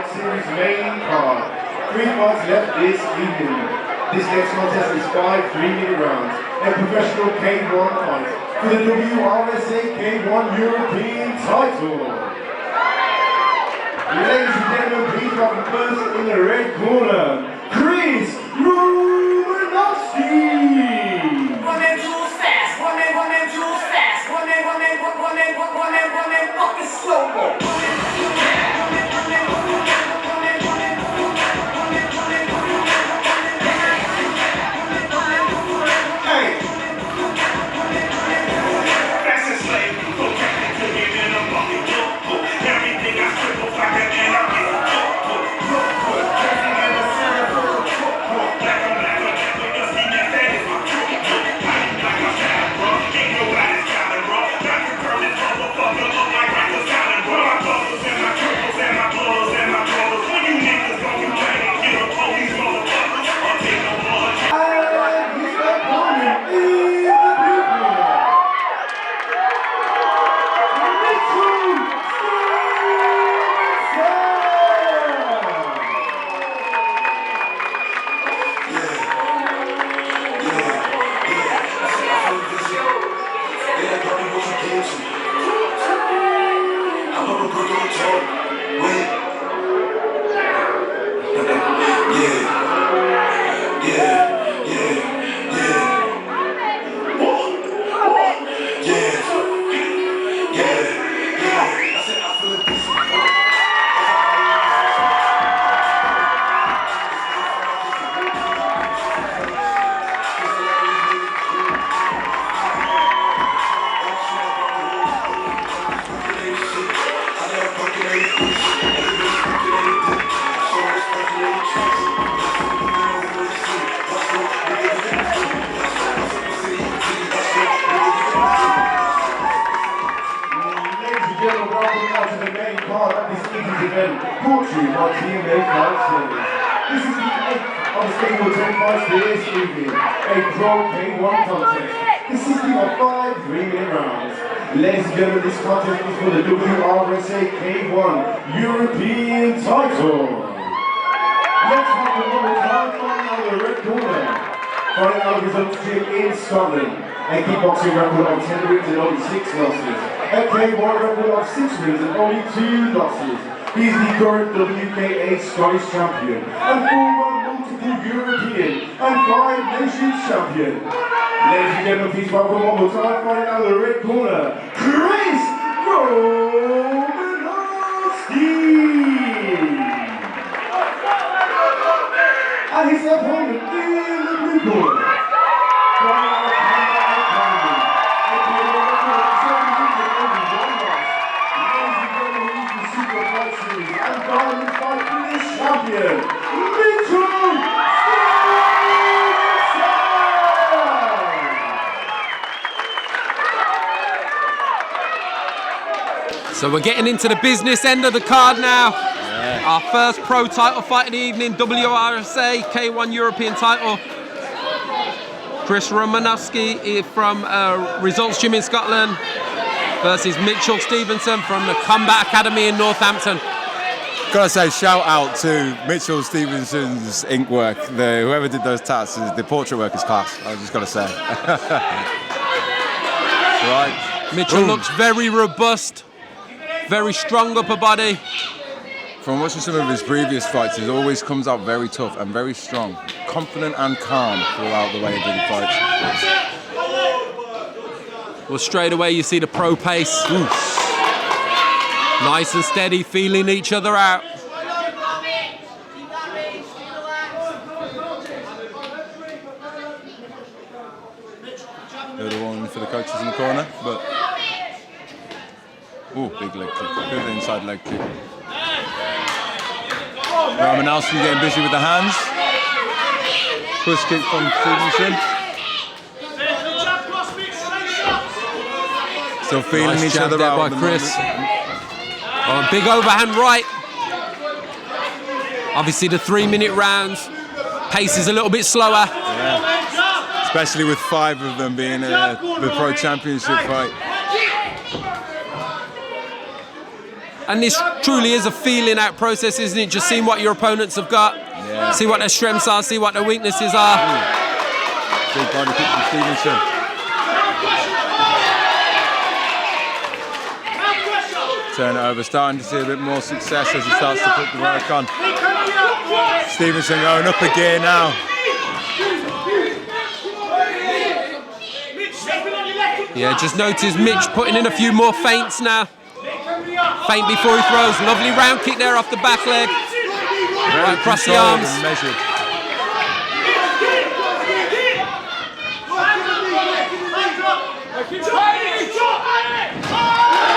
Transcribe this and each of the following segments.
Fight Series main card. 3 fights left this evening. This next contest is 5 3-minute rounds. A professional K1 fight for the WRSA K1 European title. Ladies and gentlemen, please welcome first in the red corner, Chris Romanowski. One and two fast, one and two fast, one and fucking slow-mo. This is the 8th of the Stephenson 10 fights this evening, a Pro K1 contest, consisting of 5 3-minute rounds. Ladies and gentlemen, this contest is for the WRSA K1 European title. Let's welcome one more time fighting out of the red corner, fighting out of his own gym in Scotland, a kickboxing record of 10 wins and only 6 losses, a K1 record of 6 wins and only 2 losses. He's the current WKA Scottish champion and former multiple European and 5 Nations champion. Ladies and gentlemen, please welcome one more time fighting out of the red corner, Chris Romanowski! And his opponent in the blue corner, fighting out of champion, So we're getting into the business end of the card now. Yeah. Our first pro title fight of the evening, WRSA K1 European title. Chris Romanowski from Results Gym in Scotland versus Mitchell Stephenson from the Combat Academy in Northampton. Gotta say, shout out to Mitchell Stephenson's ink work. Whoever did those tats, the portrait work is class. I just gotta say. Right. Mitchell looks very robust, very strong upper body. From watching some of his previous fights, he always comes out very tough and very strong, confident and calm throughout the way he fights. Well, straight away you see the pro pace. Oof. Nice and steady, feeling each other out. They're the one for the coaches in the corner, but ooh, big leg kick, good inside leg kick. Romanowski getting busy with the hands. Push kick from Stephenson. Still feeling nice each other out by Chris. Oh, big overhand right. Obviously the 3-minute rounds. Pace is a little bit slower. Yeah. Especially with 5 of them being the Pro Championship fight. And this truly is a feeling out process, isn't it? Just seeing what your opponents have got, see what their strengths are, see what their weaknesses are. Big body kick from Stephenson. Turn it over, starting to see a bit more success as he starts to put the work on. Stephenson going up a gear now. Yeah, just notice Mitch putting in a few more feints now. Feint before he throws. Lovely round kick there off the back leg. Right across the arms. Measured.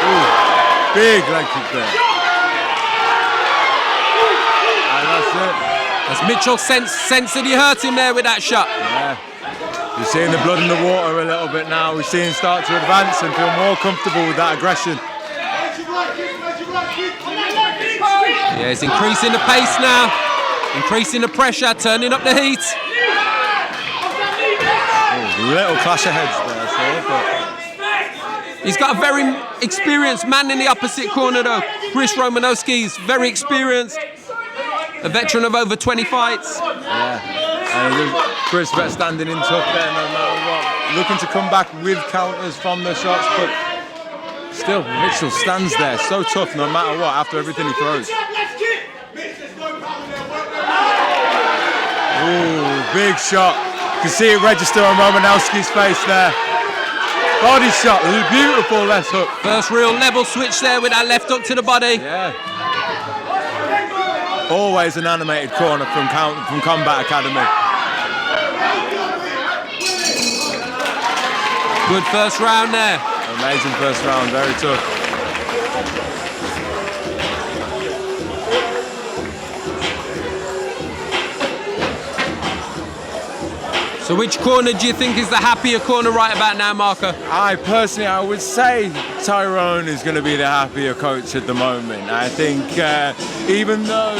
Ooh, big leg kick there. And that's it. As Mitchell sensed that he hurt him there with that shot. Yeah. We're seeing the blood in the water a little bit now. We're seeing him start to advance and feel more comfortable with that aggression. Yeah, he's increasing the pace now, increasing the pressure, turning up the heat. Oh, little clash of heads there, but he's got a very experienced man in the opposite corner though. Chris Romanowski is very experienced, a veteran of over 20 fights. Yeah, and Chris standing in tough there no matter what. Looking to come back with counters from the shots, but still Mitchell stands there so tough no matter what after everything he throws. Ooh, big shot. You can see it register on Romanowski's face there. Body shot, beautiful left hook. First real level switch there with that left hook to the body. Yeah. Always an animated corner from Combat Academy. Good first round there. Amazing first round, very tough. So which corner do you think is the happier corner right about now, Marco? I would say Tyrone is going to be the happier coach at the moment. I think even though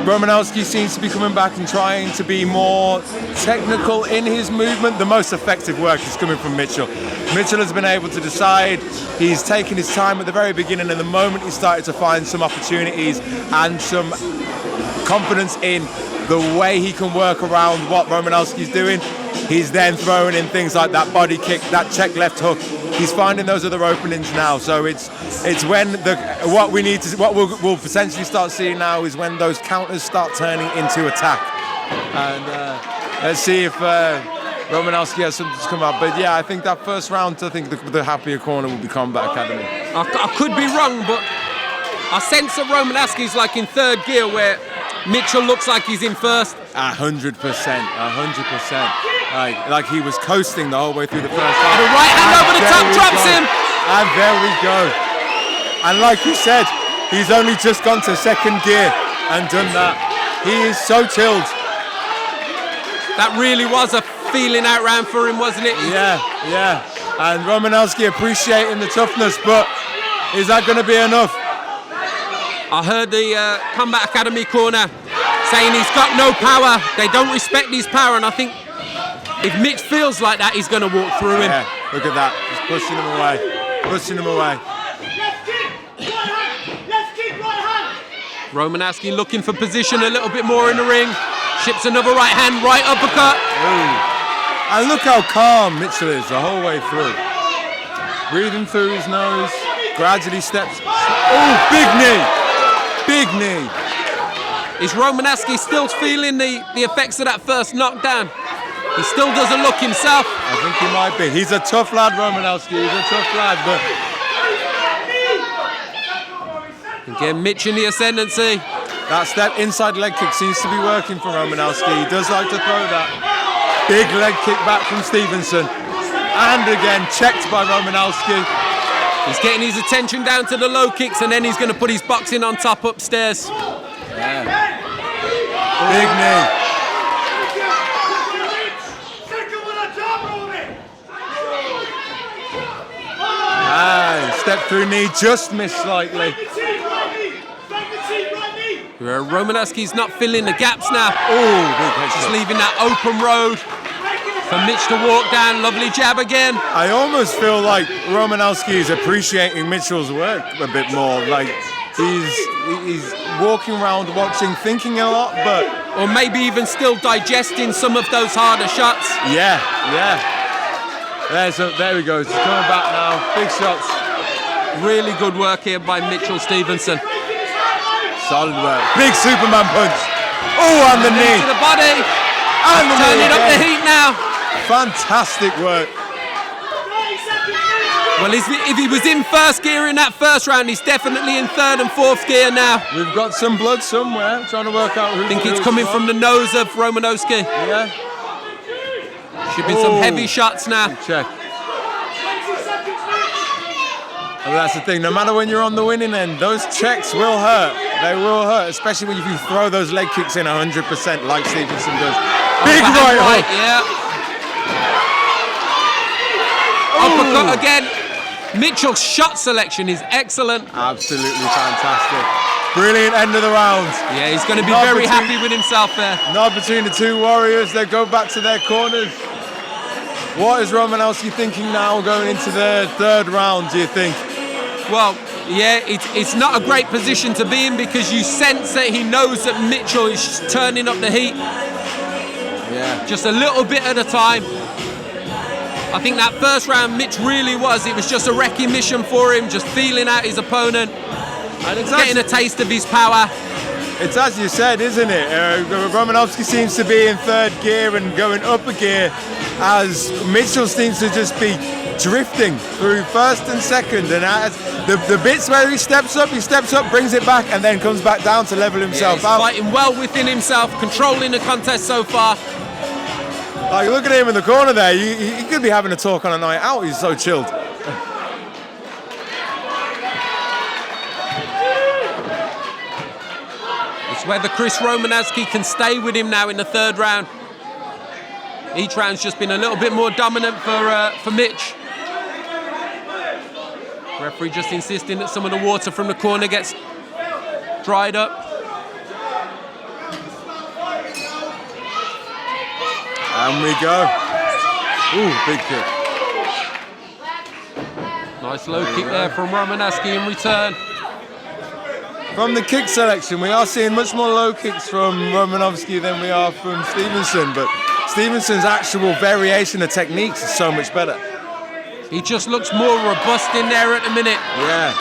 Romanowski seems to be coming back and trying to be more technical in his movement, the most effective work is coming from Mitchell. Mitchell has been able to decide. He's taken his time at the very beginning, and the moment he started to find some opportunities and some confidence in the way he can work around what Romanowski's doing, he's then throwing in things like that body kick, that check left hook. He's finding those other openings now. So it's when what we'll potentially start seeing now is when those counters start turning into attack. And let's see if Romanowski has something to come up. But yeah, I think that first round, I think the happier corner will be Combat Academy. I could be wrong, but I sense that Romanowski's like in third gear where Mitchell looks like he's in first. 100%. Like he was coasting the whole way through the first half. The right hand over the top drops him. And there we go. And like you said, he's only just gone to second gear and done that. He is so chilled. That really was a feeling out round for him, wasn't it? Yeah. And Romanowski appreciating the toughness, but is that going to be enough? I heard the Combat Academy corner saying he's got no power. They don't respect his power, and I think if Mitch feels like that, he's going to walk through him. Yeah, look at that. He's pushing him away. Romanowski looking for position a little bit more in the ring. Ships another right hand, right uppercut. Ooh. And look how calm Mitchell is the whole way through. Breathing through his nose, gradually steps. Oh, big knee. Is Romanowski still feeling the effects of that first knockdown? He still doesn't look himself. I think he might be. He's a tough lad, Romanowski. He's a tough lad, but... Again, Mitch in the ascendancy. That step inside leg kick seems to be working for Romanowski. He does like to throw that. Big leg kick back from Stephenson. And again, checked by Romanowski. He's getting his attention down to the low kicks, and then he's going to put his boxing on top upstairs. Yeah. Big knee. Step through knee, just missed slightly. Romanowski's not filling the gaps now. Oh, big head just shot. leaving that open road for Mitch to walk down. Lovely jab again. I almost feel like Romanowski is appreciating Mitchell's work a bit more. Like he's walking around watching, thinking a lot, but or maybe even still digesting some of those harder shots. Yeah. There we go. He's coming back now. Big shots. Really good work here by Mitchell Stephenson. Solid work. Big Superman punch. Oh, and the knee. To the body. And the knee. Turning up the heat now. Fantastic work. Well, if he was in first gear in that first round, he's definitely in third and fourth gear now. We've got some blood somewhere. Trying to work out who. I think it's coming from the nose of Romanowski. Yeah. Should be some heavy shots now. Check. Well, that's the thing. No matter when you're on the winning end, those checks will hurt. They will hurt, especially when you throw those leg kicks in 100% like Stephenson does. Big right hook. Yeah. Uppercut again. Mitchell's shot selection is excellent. Absolutely fantastic. Brilliant end of the round. Yeah, he's going to be very happy with himself there. Nod between the two warriors. They go back to their corners. What is Romanowski thinking now going into the third round, do you think? Well, yeah, it's not a great position to be in because you sense that he knows that Mitchell is turning up the heat. Yeah. Just a little bit at a time. I think that first round, Mitch really was. It was just a wrecking mission for him, just feeling out his opponent, and getting a taste of his power. It's as you said, isn't it? Romanowski seems to be in third gear and going up a gear, as Mitchell seems to just be drifting through first and second. And as the bits where he steps up, brings it back, and then comes back down to level himself out. He's fighting well within himself, controlling the contest so far. Like, look at him in the corner there. He could be having a talk on a night out. He's so chilled. It's whether Chris Romanowski can stay with him now in the third round. Each round's just been a little bit more dominant for Mitch. Referee just insisting that some of the water from the corner gets dried up. And we go. Ooh, big kick. Nice low kick there from Romanowski in return. From the kick selection, we are seeing much more low kicks from Romanowski than we are from Stephenson, but Stephenson's actual variation of techniques is so much better. He just looks more robust in there at the minute. Yeah.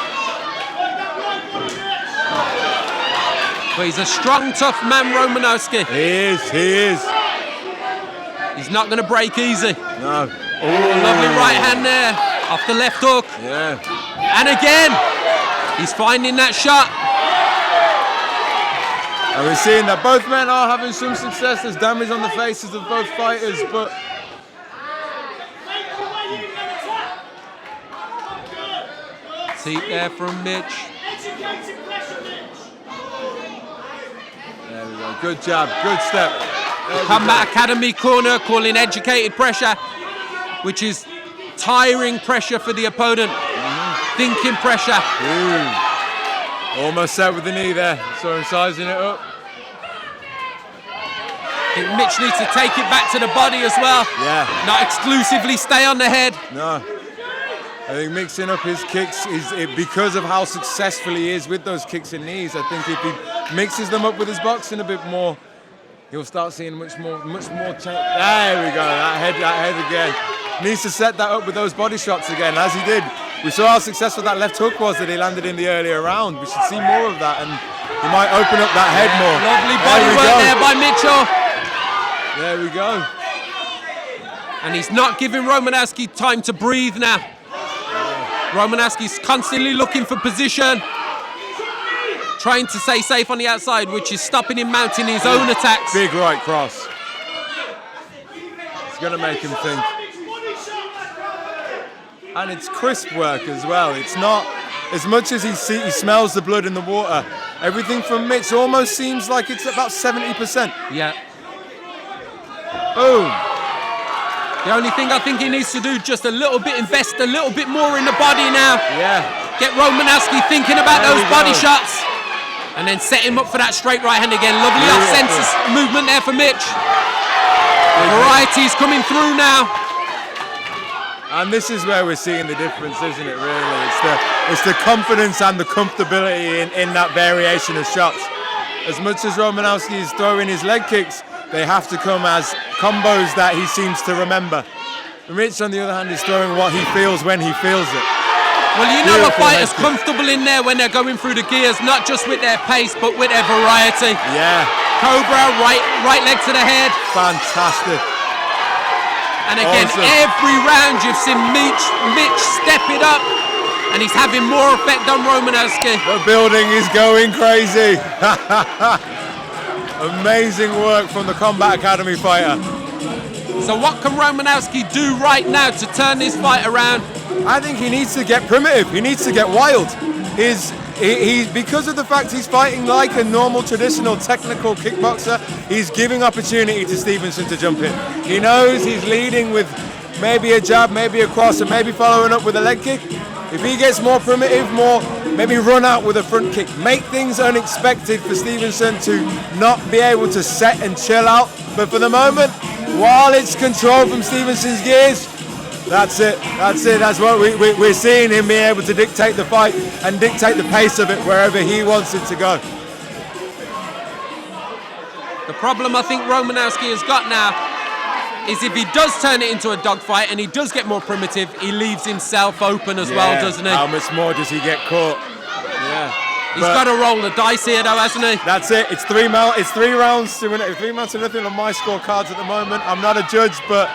But he's a strong, tough man, Romanowski. He is. He's not going to break easy. No. Lovely right hand there, off the left hook. Yeah. And again, he's finding that shot. And we're seeing that both men are having some success. There's damage on the faces of both fighters, but seat there from Mitch. There we go. Good jab, good step. Combat Academy corner calling educated pressure, which is tiring pressure for the opponent. Thinking pressure. Almost set with the knee there, so I'm sizing it up. I think Mitch needs to take it back to the body as well. Yeah. Not exclusively stay on the head. No. I think mixing up his kicks because of how successful he is with those kicks and knees. I think if he mixes them up with his boxing a bit more, you'll start seeing much more. There we go. That head again. Needs to set that up with those body shots again, as he did. We saw how successful that left hook was that he landed in the earlier round. We should see more of that, and he might open up that head more. Lovely body work there by Mitchell. There we go. And he's not giving Romanowski time to breathe now. Romanowski's constantly looking for position, trying to stay safe on the outside, which is stopping him mounting his own attacks. Big right cross. It's going to make him think. And it's crisp work as well. It's not, as much as he smells the blood in the water, everything from Mitch almost seems like it's about 70%. Yeah. Boom. The only thing I think he needs to do, just a little bit, invest a little bit more in the body now. Yeah. Get Romanowski thinking about those body shots. And then set him up for that straight right hand again. Lovely off-center movement there for Mitch. Variety's coming through now. And this is where we're seeing the difference, isn't it, really? It's the confidence and the comfortability in that variation of shots. As much as Romanowski is throwing his leg kicks, they have to come as combos that he seems to remember. Mitch, on the other hand, is throwing what he feels when he feels it. Well, you know a fighter's comfortable in there when they're going through the gears, not just with their pace, but with their variety. Yeah. Cobra, right leg to the head. Fantastic. And again, awesome. Every round you've seen Mitch step it up, and he's having more effect on Romanowski. The building is going crazy. Amazing work from the Combat Academy fighter. So what can Romanowski do right now to turn this fight around? I think he needs to get primitive. He needs to get wild. Because of the fact he's fighting like a normal, traditional, technical kickboxer, he's giving opportunity to Stephenson to jump in. He knows he's leading with maybe a jab, maybe a cross, and maybe following up with a leg kick. If he gets more primitive, maybe run out with a front kick, make things unexpected for Stephenson to not be able to set and chill out. But for the moment, while it's controlled from Stephenson's gears, that's it. That's what we're seeing him be able to dictate the fight and dictate the pace of it wherever he wants it to go. The problem I think Romanowski has got now is if he does turn it into a dogfight and he does get more primitive, he leaves himself open as well, doesn't he? How much more does he get caught? Yeah. He's got to roll the dice here, though, hasn't he? That's it. It's 3 rounds to nothing on my scorecards at the moment. I'm not a judge, but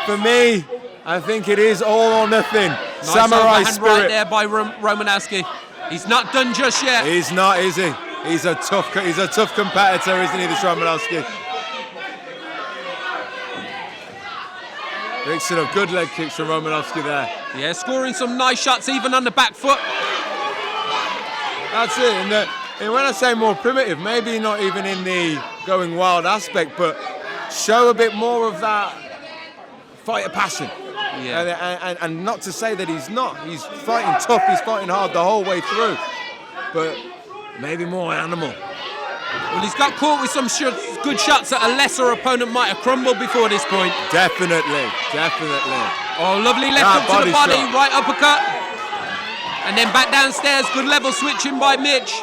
for me, I think it is all or nothing. Nice Samurai overhand spirit. right there by Romanowski. He's not done just yet. He's not, is he? He's a tough competitor, isn't he, this Romanowski? Mixing up good leg kicks from Romanowski there. Yeah, scoring some nice shots even on the back foot. That's it. And when I say more primitive, maybe not even in the going wild aspect, but show a bit more of that fighter passion. Yeah. And not to say that he's not. He's fighting tough, he's fighting hard the whole way through. But maybe more animal. Well, he's got caught with some good shots that a lesser opponent might have crumbled before this point. Definitely. Oh, lovely left hook to the body, shot. right uppercut. And then back downstairs, good level switching by Mitch.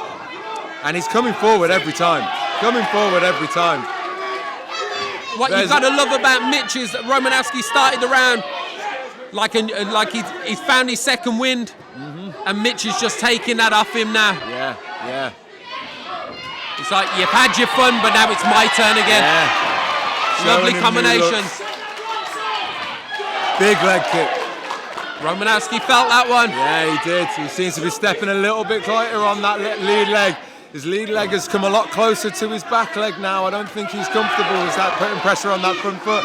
And he's coming forward every time. What you've got to love about Mitch is that Romanowski started the round like he's found his second wind, and Mitch is just taking that off him now. Yeah. It's like, you've had your fun, but now it's my turn again. Yeah. Lovely combinations. Big leg kick. Romanowski felt that one. Yeah, he did. He seems to be stepping a little bit lighter on that lead leg. His lead leg has come a lot closer to his back leg now. I don't think he's comfortable with that, putting pressure on that front foot.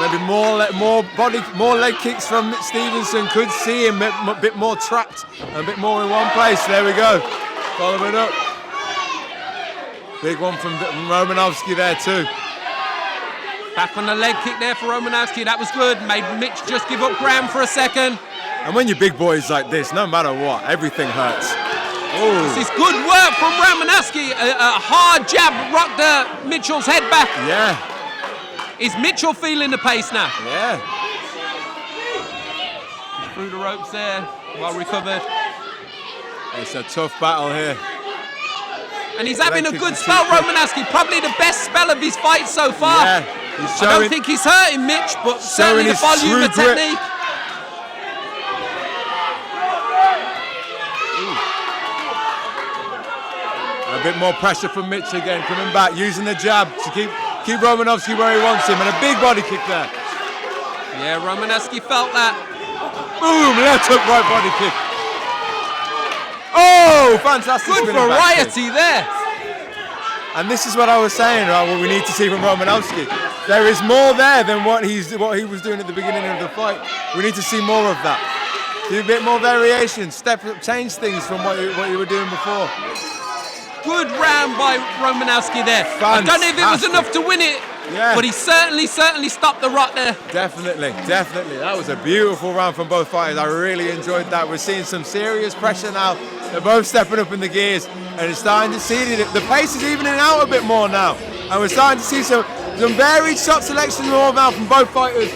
Maybe more leg kicks from Stephenson could see him a bit more trapped, a bit more in one place. There we go. Follow it up. Big one from Romanowski there too. Back on the leg kick there for Romanowski. That was good. Made Mitch just give up ground for a second. And when you're big boys like this, no matter what, everything hurts. Ooh. This is good work from Romanowski. A hard jab rocked Mitchell's head back. Yeah. Is Mitchell feeling the pace now? Yeah. Through the ropes there, well recovered. It's a tough battle here. And he's having a good spell, Romanowski. Probably the best spell of his fight so far. Yeah. I don't think he's hurting Mitch, but certainly the volume of technique. A bit more pressure from Mitch again, coming back, using the jab to keep Romanowski where he wants him, and a big body kick there. Yeah, Romanowski felt that. Boom, left hook, right body kick. Oh, fantastic. Good variety there. And this is what I was saying, right, what we need to see from Romanowski. There is more there than what he was doing at the beginning of the fight. We need to see more of that. Do a bit more variation, change things from what you were doing before. Good round by Romanowski there. I don't know if it was enough to win it, but he certainly stopped the rot there. Definitely. That was a beautiful round from both fighters. I really enjoyed that. We're seeing some serious pressure now. They're both stepping up in the gears, and it's starting to see the pace is evening out a bit more now. And we're starting to see some varied shot selections more now from both fighters.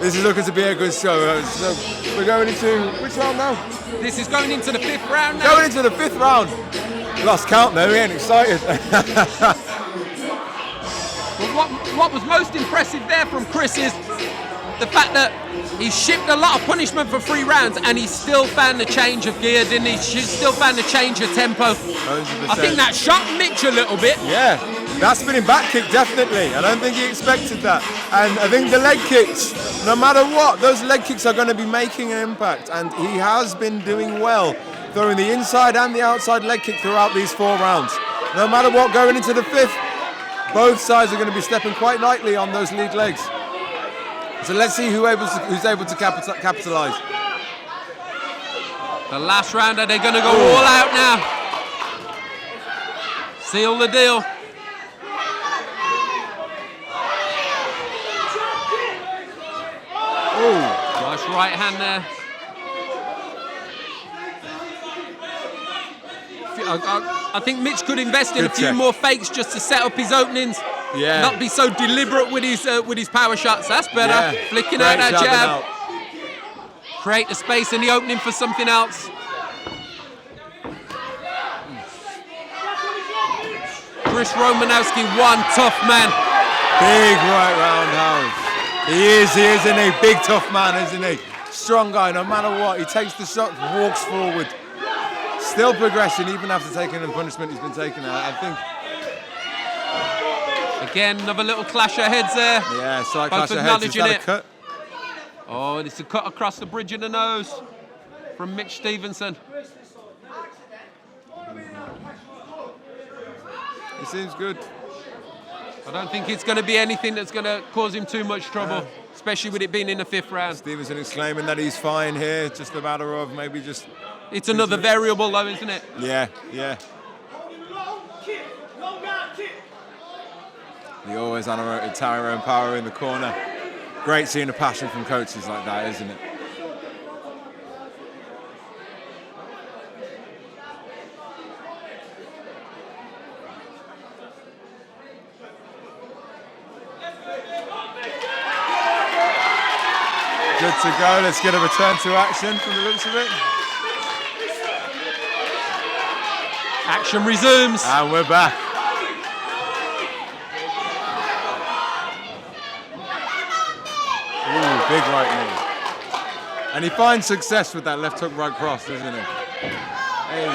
This is looking to be a good show. So we're going into which round now? This is going into the 5th round now. Going into the 5th round. Lost count though, we ain't excited. But what was most impressive there from Chris is the fact that he shipped a lot of punishment for 3 rounds and he still found the change of gear, didn't he? Still found the change of tempo. 100%. I think that shocked Mitch a little bit. Yeah, that spinning back kick, definitely. I don't think he expected that. And I think the leg kicks, no matter what, those leg kicks are going to be making an impact. And he has been doing well, throwing the inside and the outside leg kick throughout these 4 rounds. No matter what, going into the 5th, both sides are going to be stepping quite lightly on those lead legs. So let's see who's able to capitalise. The last round, are they going to go all out now? Seal the deal. Nice right hand there. I think Mitch could invest in a few more fakes just to set up his openings. Yeah. Not be so deliberate with his power shots. That's better. Yeah. Flicking Great out that jab. out. Create the space in the opening for something else. Chris Romanowski, one tough man. Big right roundhouse. He is, isn't he? Big tough man, isn't he? Strong guy, no matter what. He takes the shot, walks forward. Still progressing, even after taking the punishment he's been taking. I think. Again, another little clash of heads there. Yeah, slight Both clash of heads. Is that a it. cut? Oh, it's a cut across the bridge of the nose from Mitch Stephenson. It seems good. I don't think it's going to be anything that's going to cause him too much trouble, especially with it being in the 5th round. Stephenson is claiming that he's fine here. Just a matter of maybe just... It's another variable though, isn't it? Yeah, yeah. The always animated Tyrone Power in the corner. Great seeing the passion from coaches like that, isn't it? Good to go. Let's get a return to action from the looks of it. Action resumes. And we're back. Ooh, big right knee. And he finds success with that left hook right cross, doesn't he? Hey.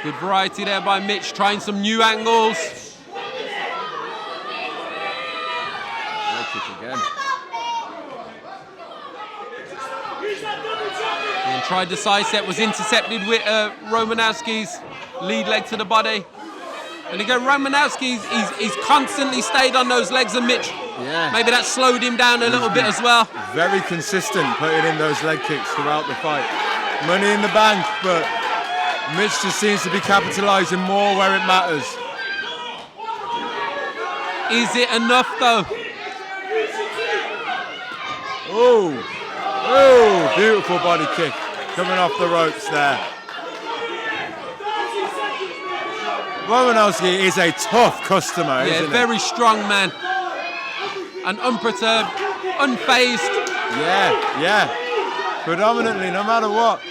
Good variety there by Mitch, trying some new angles. Leg kick again. And tried the side set, was intercepted with Romanowski's lead leg to the body. And again, Romanowski, he's constantly stayed on those legs of Mitch. Yeah. Maybe that slowed him down a little bit as well. Very consistent putting in those leg kicks throughout the fight. Money in the bank, but Mitch just seems to be capitalising more where it matters. Is it enough though? Oh, oh, beautiful body kick coming off the ropes there. Romanowski is a tough customer, isn't he? Very strong man. And unperturbed, unfazed. Yeah. Predominantly, no matter what.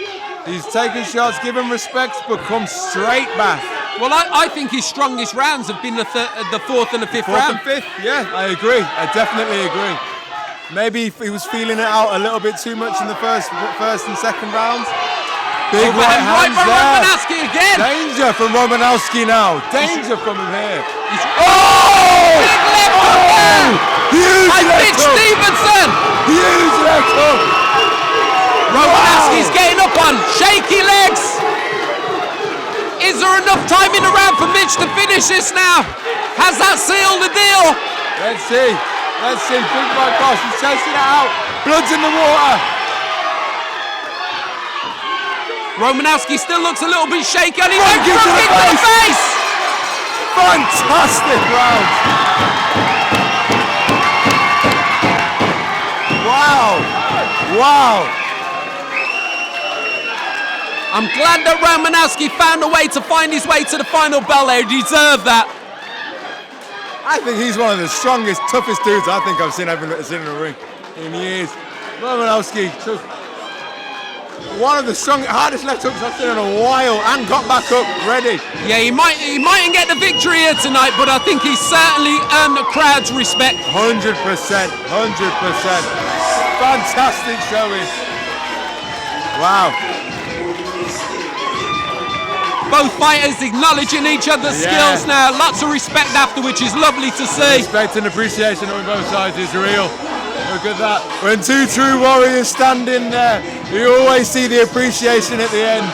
He's taking shots, giving respect, but comes straight back. Well, I think his strongest rounds have been the 4th and the 5th round. 4th and 5th, yeah, I agree. I definitely agree. Maybe he was feeling it out a little bit too much in the first and second rounds. Big right hands from there. Romanowski again. Danger from Romanowski now. Danger from him here. Oh! Big left hook there. Huge by left Mitch hook. Stephenson. Huge left hook. Romanowski's getting up on shaky legs. Is there enough time in the round for Mitch to finish this now? Has that sealed the deal? Let's see. Let's see. Big right cross. He's chasing it out. Blood's in the water. Romanowski still looks a little bit shaky and he Front went kick front to the kick to the face! Fantastic round. Wow. I'm glad that Romanowski found a way to find his way to the final bell there. He deserved that. I think he's one of the strongest, toughest dudes I think I've seen in the ring. in years. Romanowski took one of the hardest left hooks I've seen in a while and got back up ready. Yeah, he mightn't get the victory here tonight, but I think he's certainly earned the crowd's respect. 100%, 100%. Fantastic showing. Wow. Both fighters acknowledging each other's skills now. Lots of respect after, which is lovely to see. Respect and appreciation on both sides is real. Look at that. When two true warriors stand in there, you always see the appreciation at the end.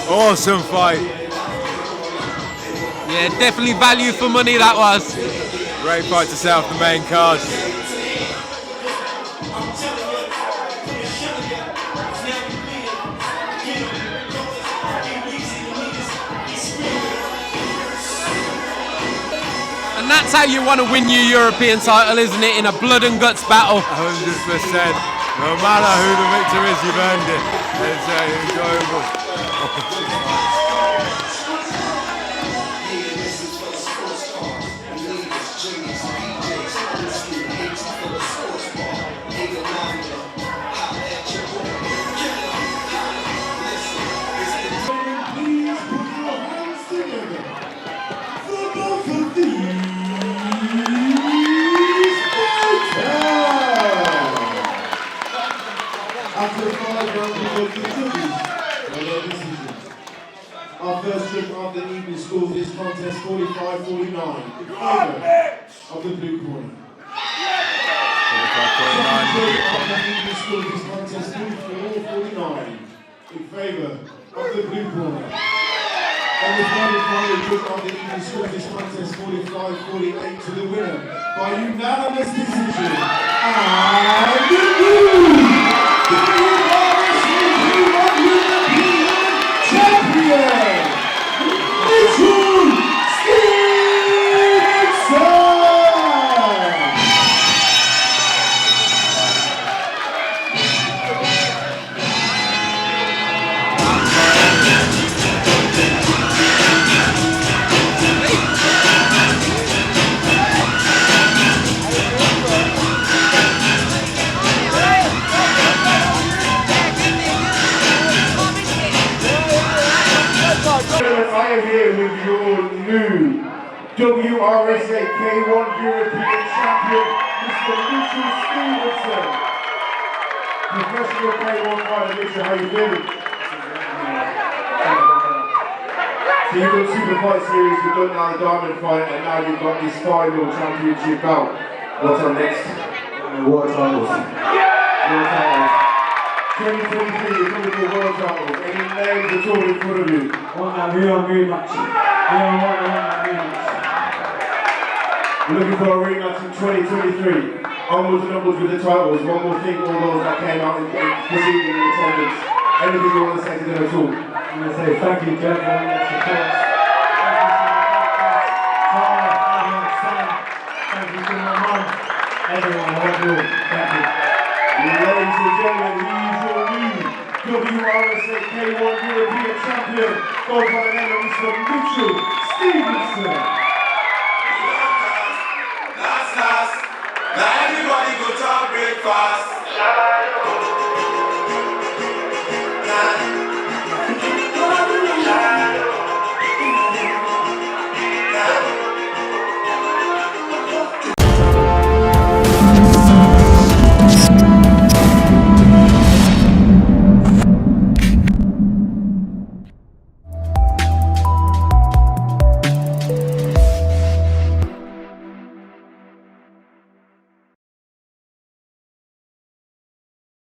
Awesome fight. Yeah, definitely value for money that was. Great fight to set off the main card. And that's how you want to win your European title, isn't it? In a blood and guts battle. 100%. No matter who the victor is, you've earned it. It's enjoyable. Our first trip of the evening scores this contest 45-49 in favour of the blue corner. 45-49. Of the evening scores this contest 44-49 in favour of the blue corner. And the final trip of the evening scores this contest 45-48 to the winner by unanimous decision. And the blue champion! I am here with your new WRSA K1 European champion, Mr. Mitchell Stephenson. Professional K1 fighter, Mitchell, how you feeling? So you've got Super Fight Series, you've done now the Diamond fight, and now you've got this final championship bout. What's on next? World titles. World titles. 2023, you're looking for world titles. Any names at all in front of you? Want that real rematch. We don't want that rematch. We're looking for a rematch in 2023. Onwards and upwards with the titles. One more thing, all those that came out in proceeding in attendance. Anything you want to say to them at all? I'm going to say thank you to everyone that supports. Thank you to my mum. Everyone, I love you. Thank you. Ladies and gentlemen, he's your new WRSA K1 European champion, goes by the name of Mr. Mitchell Stephenson. Last. Now everybody go to breakfast.